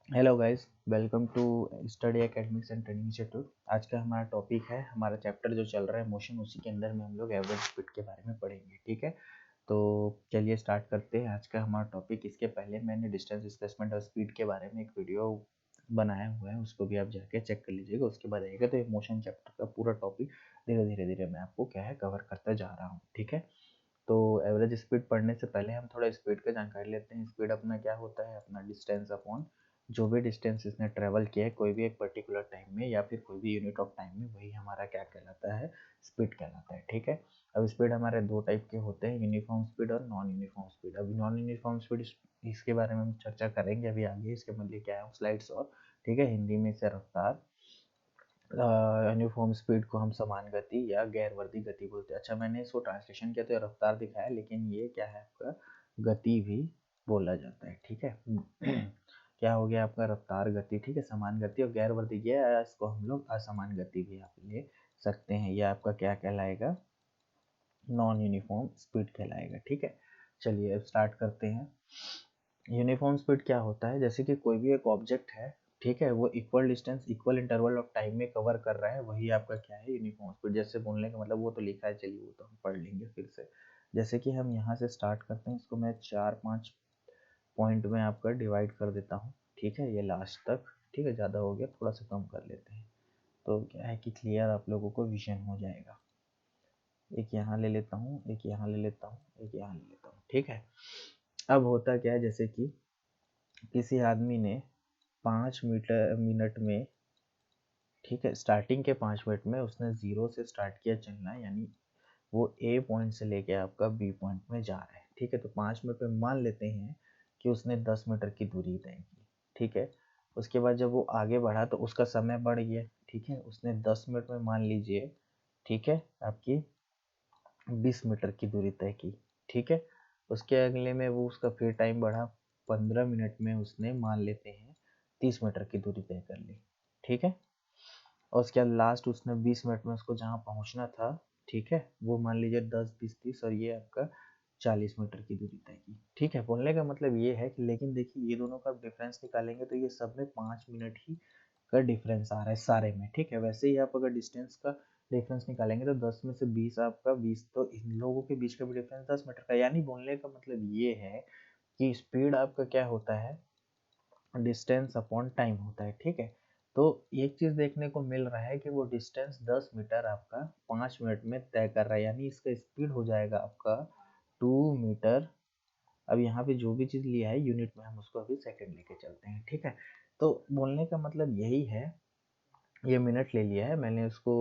Hello guys, welcome to study academics and training institute. आज का हमारा टॉपिक है, हमारा चैप्टर जो चल रहा है मोशन, उसी के अंदर में हम लोग एवरेज स्पीड के बारे में पढ़ेंगे। ठीक है, तो चलिए स्टार्ट करते हैं आज का हमारा टॉपिक। इसके पहले मैंने डिस्टेंस डिस्प्लेसमेंट और स्पीड के बारे में एक वीडियो बनाया हुआ है, उसको भी आप जाके चेक कर लीजिएगा। उसके बाद आइएगा तो ये मोशन चैप्टर का पूरा टॉपिक धीरे धीरे धीरे मैं आपको क्या है कवर करता जा रहा हूँ। ठीक है, तो एवरेज स्पीड पढ़ने से पहले हम थोड़ा स्पीड का जानकारी लेते हैं। स्पीड अपना क्या होता है, अपना डिस्टेंस अपॉन जो भी डिस्टेंस इसने ट्रेवल किया है कोई भी एक पर्टिकुलर टाइम में या फिर कोई भी यूनिट ऑफ टाइम में, वही हमारा क्या कहलाता है, स्पीड कहलाता है। ठीक है, अब स्पीड हमारे दो टाइप के होते हैं, यूनिफॉर्म स्पीड और नॉन यूनिफॉर्म स्पीड। अब नॉन यूनिफॉर्म स्पीड इसके बारे में हम चर्चा करेंगे अभी आगे, इसके मतलब क्या है स्लाइड्स और। ठीक है, हिंदी में इसे रफ्तार, यूनिफॉर्म स्पीड को हम समान गति या गैरवर्दी गति बोलते हैं। अच्छा, मैंने इसको ट्रांसलेशन किया तो रफ्तार दिखाया, लेकिन ये क्या है आपका गति भी बोला जाता है। ठीक है क्या हो गया आपका रफ्तार गति। ठीक है, समान गति और गैरवर्दी है, इसको हम लोग असमान गति भी आप ले सकते हैं। ये आपका क्या कहलाएगा, नॉन यूनिफॉर्म स्पीड कहलाएगा। ठीक है, चलिए अब स्टार्ट करते हैं। यूनिफॉर्म स्पीड क्या होता है, जैसे कि कोई भी एक ऑब्जेक्ट है, ठीक है, वो equal distance equal interval of time में कवर कर रहा है, वही आपका क्या है यूनिफॉर्म स्पीड। जैसे बोलने का मतलब वो तो लिखा है, चलिए वो तो हम पढ़ लेंगे फिर से। जैसे कि हम यहाँ से स्टार्ट करते हैं, इसको मैं 4-5 पॉइंट में आपका डिवाइड कर देता हूँ। ठीक है, ये लास्ट तक। ठीक है, ज़्यादा हो गया, थोड़ा सा कम कर लेते हैं, तो क्या है कि क्लियर आप लोगों को विजन हो जाएगा। एक यहाँ ले लेता हूँ, एक यहाँ ले लेता हूँ, एक यहाँ ले लेता हूँ। ठीक है, अब होता क्या है, जैसे कि किसी आदमी ने 5 मिनट में, ठीक है, स्टार्टिंग के 5 मिनट में उसने जीरो से स्टार्ट किया चलना, यानी वो ए पॉइंट से लेके आपका बी पॉइंट में जा रहा है। ठीक है, तो 5 मिनट में मान लेते हैं कि उसने 10 मीटर की दूरी तय की। ठीक है, उसके बाद जब वो आगे बढ़ा तो उसका समय बढ़ गया। ठीक है, उसने 10 मिनट में मान लीजिए, ठीक है, आपकी 20 मीटर की दूरी तय की। ठीक है, उसके अगले में वो उसका फिर टाइम बढ़ा, 15 मिनट में उसने मान लेते हैं 30 मीटर की दूरी तय कर ली। ठीक है, और उसके बाद लास्ट उसने 20 मिनट में उसको जहाँ पहुँचना था, ठीक है, वो मान लीजिए 10, 20, 30, और ये आपका 40 मीटर की दूरी तय की। ठीक है, बोलने का मतलब ये है कि, लेकिन देखिए ये दोनों का डिफरेंस निकालेंगे तो ये सब में 5 मिनट ही का डिफरेंस आ रहा है सारे में। ठीक है, वैसे ही आप अगर डिस्टेंस का डिफरेंस निकालेंगे तो 10 में से 20 आपका 20, तो इन लोगों के बीच का भी डिफरेंस 10 मीटर का। यानी बोलने का मतलब ये है कि स्पीड आपका क्या होता है, डिस्टेंस अपॉन टाइम होता है। ठीक है, तो एक चीज देखने को मिल रहा है कि वो डिस्टेंस 10 मीटर आपका 5 मिनट में तय कर रहा है, यानी इसका स्पीड हो जाएगा आपका 2 मीटर। अब यहाँ पे जो भी चीज लिया है यूनिट में, हम उसको अभी सेकंड लेके चलते हैं। ठीक है, तो बोलने का मतलब यही है, ये मिनट ले लिया है मैंने, उसको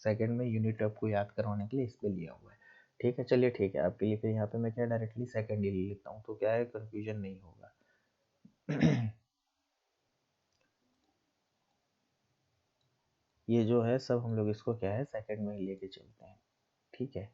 सेकंड में यूनिट आपको याद करवाने के लिए इस पे लिया हुआ है। ठीक है, चलिए ठीक है, आपके लिए फिर यहाँ पे मैं क्या डायरेक्टली सेकंड ही ले लेता हूँ, तो क्या है कंफ्यूजन नहीं होगा। ये जो है सब हम लोग इसको क्या है सेकंड में ही लेके चलते हैं। ठीक है,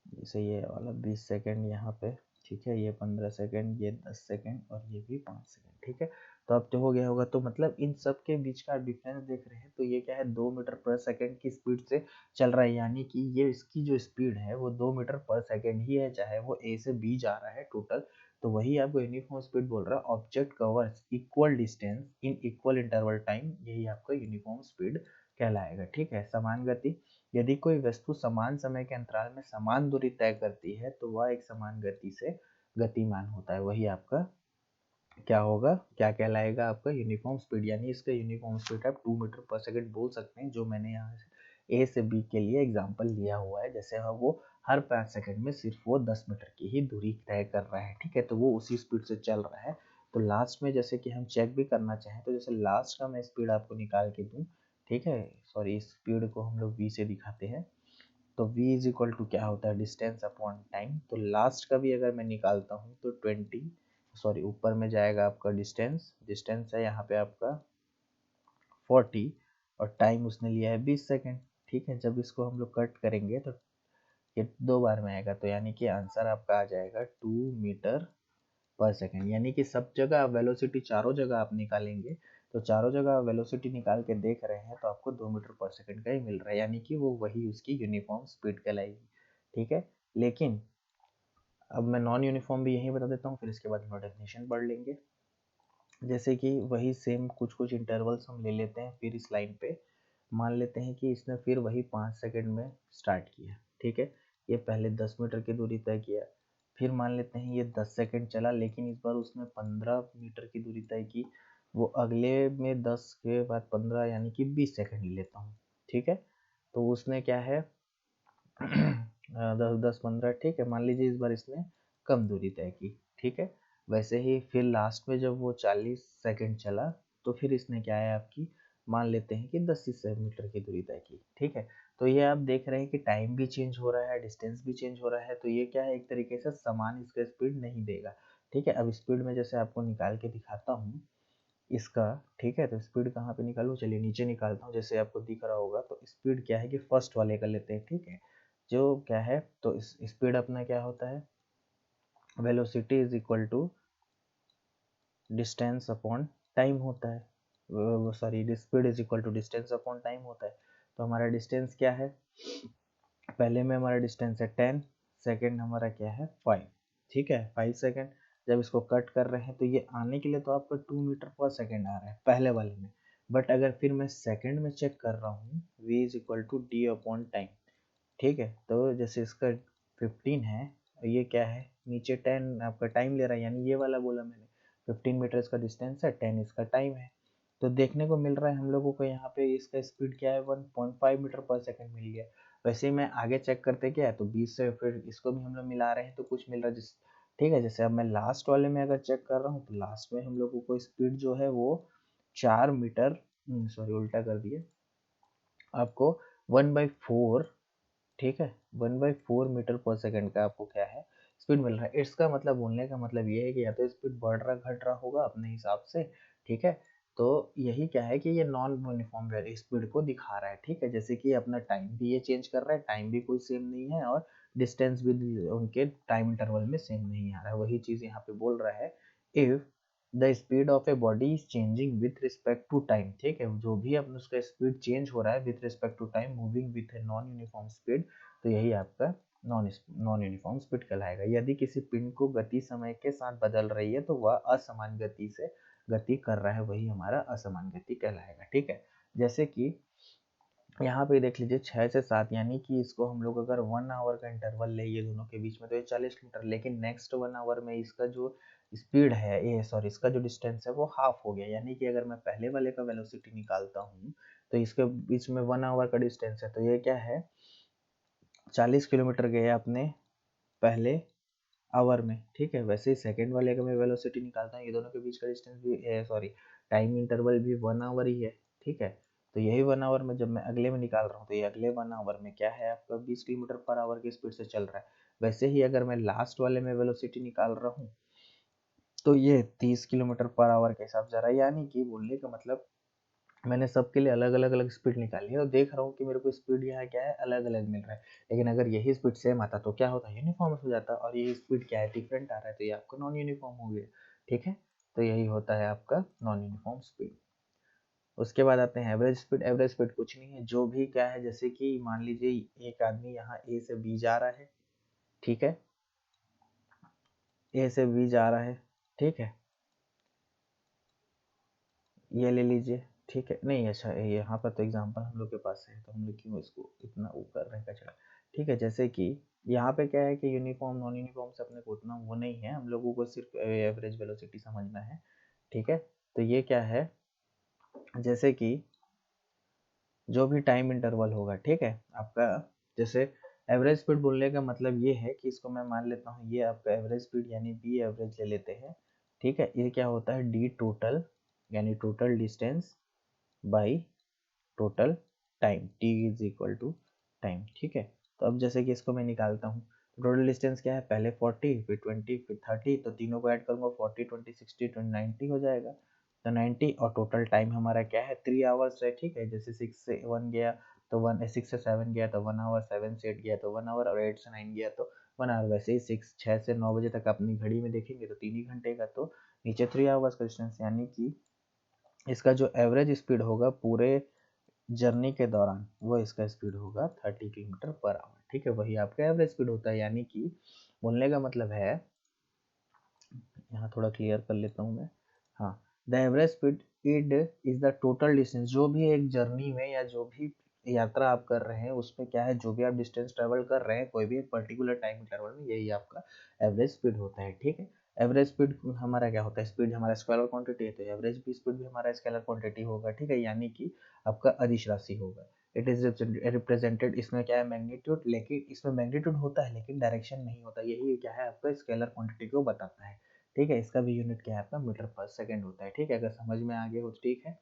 जैसे ये वाला 20 सेकंड यहाँ पे, ठीक है, ये 15 सेकंड, ये 10 सेकंड और ये भी 5 सेकंड। ठीक है, तो अब तो हो गया होगा, तो मतलब इन सब के बीच का डिफरेंस देख रहे हैं, तो ये क्या है 2 मीटर पर सेकंड की स्पीड से चल रहा है, यानी कि ये इसकी जो स्पीड है वो 2 मीटर पर सेकंड ही है, चाहे वो ए से बी जा रहा है टोटल। तो वही आपको यूनिफॉर्म स्पीड बोल रहा है, object covers equal distance in equal interval time, यही आपका यूनिफॉर्म स्पीड कहलाएगा। ठीक है, समान गति, यदि कोई वस्तु समान समय के अंतराल में समान दूरी तय करती है तो वह एक समान गति से गतिमान होता है, वही आपका क्या होगा, क्या कहलाएगा, आपका यूनिफॉर्म स्पीड। यानी इसका यूनिफॉर्म स्पीड आप 2 मीटर पर सेकंड बोल सकते हैं, जो मैंने यहाँ से ए से बी के लिए एग्जांपल लिया हुआ है। जैसे वो हर 5 सेकंड में सिर्फ वो 10 मीटर की ही दूरी तय कर रहा है। ठीक है, तो वो उसी स्पीड से चल रहा है। तो लास्ट में जैसे कि हम चेक भी करना चाहें, तो जैसे लास्ट का मैं स्पीड आपको निकाल के दूं, ठीक है, सॉरी, इस स्पीड को हम लोग वी से दिखाते हैं, तो v इज इक्वल टू क्या होता है, डिस्टेंस अपॉन टाइम। तो लास्ट का भी अगर मैं निकालता हूँ तो 20, सॉरी, ऊपर में जाएगा आपका डिस्टेंस, डिस्टेंस है यहाँ पे आपका 40, और टाइम उसने लिया है 20 सेकेंड। ठीक है, जब इसको हम लोग कट करेंगे तो ये दो बार में आएगा, तो यानी कि आंसर आपका आ जाएगा 2 मीटर पर सेकंड। यानी कि सब जगह आप वेलोसिटी, चारों जगह आप निकालेंगे, तो चारों जगह आप वेलोसिटी निकाल के देख रहे हैं तो आपको 2 मीटर पर सेकंड का ही मिल रहा है, यानी कि वो वही उसकी यूनिफॉर्म स्पीड कहलाएगी। ठीक है, लेकिन अब मैं नॉन यूनिफॉर्म भी यही बता देता हूँ, फिर इसके बाद हम डेफिनेशन पढ़ लेंगे। जैसे कि वही सेम कुछ कुछ इंटरवल्स हम ले लेते हैं, फिर इस लाइन पे मान लेते हैं कि इसने फिर वही 5 सेकंड में स्टार्ट किया, ठीक है। ये पहले 10 मीटर की दूरी तय किया, फिर मान लेते हैं ये 10 सेकंड चला, लेकिन इस बार उसने 15 मीटर की दूरी तय की। वो अगले में 10 के बाद 15 यानी कि 20 सेकंड ले लेता हूँ, ठीक है। तो उसने क्या है 10 10 15, ठीक है। मान लीजिए इस बार इसने कम दूरी तय की, ठीक है। वैसे ही फिर लास्ट में जब वो 40 सेकंड चला, तो फिर इसने क्या है आपकी मान लेते हैं कि 10 मीटर की दूरी तय की, ठीक है। तो ये आप देख रहे हैं कि टाइम भी चेंज हो रहा है, डिस्टेंस भी चेंज हो रहा है, तो ये क्या है एक तरीके से समान इसका स्पीड नहीं देगा, ठीक है। अब स्पीड में जैसे आपको निकाल के दिखाता हूँ इसका, ठीक है। तो स्पीड कहाँ पे निकालूँ, चलिए नीचे निकालता हूँ, जैसे आपको दिख रहा होगा। तो स्पीड क्या है कि फर्स्ट वाले का लेते हैं, ठीक है। जो क्या है तो इस स्पीड अपना क्या होता है, velocity is equal to distance upon time होता है, sorry speed is equal to distance upon time होता है। तो हमारा डिस्टेंस क्या है, पहले में हमारा डिस्टेंस है 10, सेकेंड हमारा क्या है 5, ठीक है 5 सेकेंड। जब इसको कट कर रहे हैं तो ये आने के लिए तो आपका 2 मीटर पर सेकेंड आ रहा है पहले वाले में, बट अगर फिर मैं सेकेंड में चेक कर रहा हूँ v is equal to D upon time, ठीक है। तो जैसे इसका 15 है और ये क्या है नीचे 10 आपका टाइम ले रहा है, यानी ये वाला बोला मैंने 15 मीटर इसका डिस्टेंस है, 10 इसका टाइम है। तो देखने को मिल रहा है हम लोगों को यहाँ पे इसका स्पीड क्या है 1.5 मीटर पर सेकेंड मिल गया। वैसे ही मैं आगे चेक करते क्या है तो 20 से फिर इसको भी हम लोग मिला रहे हैं तो कुछ मिल रहा है जिस, ठीक है। जैसे अब मैं लास्ट वाले में अगर चेक कर रहा हूँ तो लास्ट में हम लोगों को स्पीड जो है वो 4 मीटर, सॉरी उल्टा कर दिया, आपको 1/4, ठीक है 1/4 मीटर पर सेकेंड का आपको क्या है स्पीड मिल रहा है। इसका मतलब बोलने का मतलब ये है कि या तो स्पीड बढ़ रहा घट रहा होगा अपने हिसाब से, ठीक है। तो यही क्या है कि ये नॉन यूनिफॉर्म स्पीड को दिखा रहा है, ठीक है। जैसे कि अपना टाइम भी ये चेंज कर रहा है, टाइम भी कोई सेम नहीं है और डिस्टेंस भी उनके टाइम इंटरवल में सेम नहीं आ रहा है। वही चीज़ यहाँ पे बोल रहा है, if the speed of a body is changing with respect to time, ठीक है। जो भी अपना उसका स्पीड चेंज हो रहा है with respect to time moving with a non uniform speed, तो यही आपका नॉन यूनिफॉर्म स्पीड कहलाएगा। यदि किसी पिंड को गति समय के साथ बदल रही है तो वह असमान गति से गति कर रहा है, वही हमारा असमान गति कहलाएगा, ठीक है। जैसे कि यहाँ पे देख लीजिए 6 से 7, यानी कि इसको हम लोग अगर 1 आवर का इंटरवल ले ये दोनों के बीच में तो ये 40 किलोमीटर, लेकिन नेक्स्ट 1 आवर में इसका जो स्पीड है ये सॉरी इसका जो डिस्टेंस है वो हाफ हो गया। यानी कि अगर मैं पहले वाले का वेलोसिटी निकालता हूँ तो इसके बीच में 1 आवर का डिस्टेंस है, तो ये क्या है 40 किलोमीटर गए अपने पहले आवर में, ठीक है। वैसे ही सेकंड वाले का मैं वेलोसिटी निकालता हूँ, ये दोनों के बीच का डिस्टेंस भी सॉरी टाइम इंटरवल भी 1 आवर ही है, ठीक है। तो यही 1 आवर में जब मैं अगले में निकाल रहा हूँ तो ये अगले 1 आवर में क्या है आपका 20 किलोमीटर पर आवर की स्पीड से चल रहा है। वैसे ही अगर मैं लास्ट वाले में वेलोसिटी निकाल रहा हूँ तो ये 30 किलोमीटर पर आवर के हिसाब से जा रहा है। यानी कि बोलने का मतलब मैंने सबके लिए अलग अलग अलग स्पीड निकाली है और देख रहा हूँ कि मेरे को स्पीड यहाँ क्या है अलग अलग मिल रहा है। लेकिन अगर यही स्पीड सेम आता तो क्या होता यूनिफॉर्म हो जाता, और ये स्पीड क्या है डिफरेंट आ रहा है तो ये आपका नॉन यूनिफॉर्म हो गया, ठीक है। तो यही होता है आपका नॉन यूनिफॉर्म स्पीड। उसके बाद आते हैं एवरेज स्पीड। एवरेज स्पीड कुछ नहीं है, जो भी क्या है जैसे कि मान लीजिए एक आदमी यहाँ ए से बी जा रहा है, ठीक है, ए से बी जा रहा है, ठीक है, ये ले लीजिए, ठीक है। नहीं अच्छा यहाँ पर तो एग्जांपल हम लोग के पास है तो हम लोग क्यों इसको इतना वो कर रहे हैं कचरा, ठीक है। जैसे कि यहाँ पे क्या है कि यूनिफॉर्म नॉन यूनिफॉर्म से अपने को उतना वो नहीं है, हम लोगों को सिर्फ एवरेज वेलोसिटी समझना है, ठीक है। तो ये क्या है जैसे कि जो भी टाइम इंटरवल होगा, ठीक है आपका, जैसे एवरेज स्पीड बोलने का मतलब ये है कि इसको मैं मान लेता हूँ ये आपका एवरेज स्पीड यानी बी एवरेज ले लेते हैं, ठीक है। ये क्या होता है डी टोटल यानी total distance by total time, T is equal to time, ठीक है। तो अब जैसे कि इसको मैं निकालता हूँ तो टोटल डिस्टेंस क्या है पहले 40 फिर 20 फिर 30, तो तीनों को ऐड करूँगा 40 20 60 20 90 हो जाएगा। तो 90 और टोटल टाइम हमारा क्या है 3 आवर्स है, ठीक है। जैसे 6 से 1 गया तो 6 से 7 गया तो 1 आवर, 7 से 8 गया तो 1 आवर और 8 से 9 गया तो 1 आवर। वैसे ही 6 से 9 बजे तक अपनी घड़ी में देखेंगे तो 3 ही घंटे का, तो नीचे 3 आवर्स का डिस्टेंस, यानी कि इसका जो एवरेज स्पीड होगा पूरे जर्नी के दौरान वो इसका स्पीड होगा 30 किलोमीटर पर आवर, ठीक है। वही आपका एवरेज स्पीड होता है। यानी कि बोलने का मतलब है यहाँ थोड़ा क्लियर कर लेता हूँ मैं, हाँ, the average speed is the total distance, जो भी एक जर्नी में या जो भी यात्रा आप कर रहे हैं उसमें क्या है, जो भी आप डिस्टेंस ट्रेवल कर रहे हैं कोई भी एक पर्टिकुलर टाइम इंटरवल में, यही आपका एवरेज स्पीड होता है। ठीक है, एवरेज स्पीड हमारा क्या होता है, स्पीड हमारा स्केलर क्वांटिटी है, तो एवरेज भी स्पीड भी हमारा स्केलर क्वांटिटी होगा। ठीक है, यानी कि आपका अदिश राशि होगा। इट इज रिप्रेजेंटेड, इसमें क्या है मैग्नीट्यूड, लेकिन इसमें मैग्नीट्यूड होता है लेकिन डायरेक्शन नहीं होता, यही क्या है आपका स्केलर क्वांटिटी को बताता है। ठीक है, इसका भी यूनिट क्या है आपका मीटर पर सेकंड होता है। ठीक है, अगर समझ में आ गया हो तो ठीक है,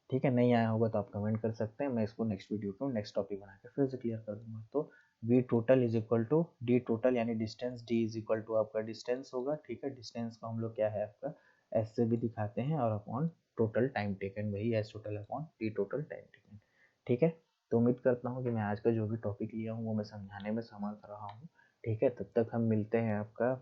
ठीक है, नहीं आया होगा तो आप कमेंट कर सकते हैं, मैं इसको नेक्स्ट वीडियो को नेक्स्ट टॉपिक बना के फिर से क्लियर कर दूंगा। तो V total is equal to D total, यानी distance D is equal to आपका डिस्टेंस होगा। ठीक है, डिस्टेंस को हम लोग क्या है आपका एस से भी दिखाते हैं, और अपॉन टोटल टाइम टेकन, वही S total upon D total time taken. ठीक है, तो उम्मीद करता हूँ कि मैं आज का जो भी टॉपिक लिया हूँ वो मैं समझाने में समर्थ रहा हूँ। ठीक है, तब तक हम मिलते हैं आपका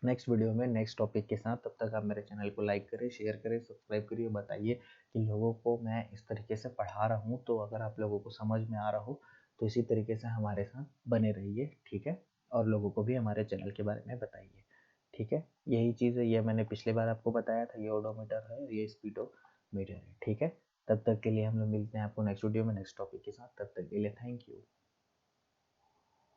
नेक्स्ट वीडियो में नेक्स्ट टॉपिक के साथ। तब तक आप मेरे चैनल को लाइक करें, शेयर करें, सब्सक्राइब करिए, बताइए कि लोगों को मैं इस तरीके से पढ़ा रहा हूँ, तो अगर आप लोगों को समझ में आ रहा हो तो इसी तरीके से हमारे साथ बने रहिए। ठीक है, और लोगों को भी हमारे चैनल के बारे में बताइए। ठीक है, यही चीज़ है, ये मैंने पिछले बार आपको बताया था, ये ओडोमीटर है, ये स्पीडोमीटर है। ठीक है, तब तक के लिए हम लोग मिलते हैं आपको नेक्स्ट वीडियो में नेक्स्ट टॉपिक के साथ, तब तक के लिए थैंक यू।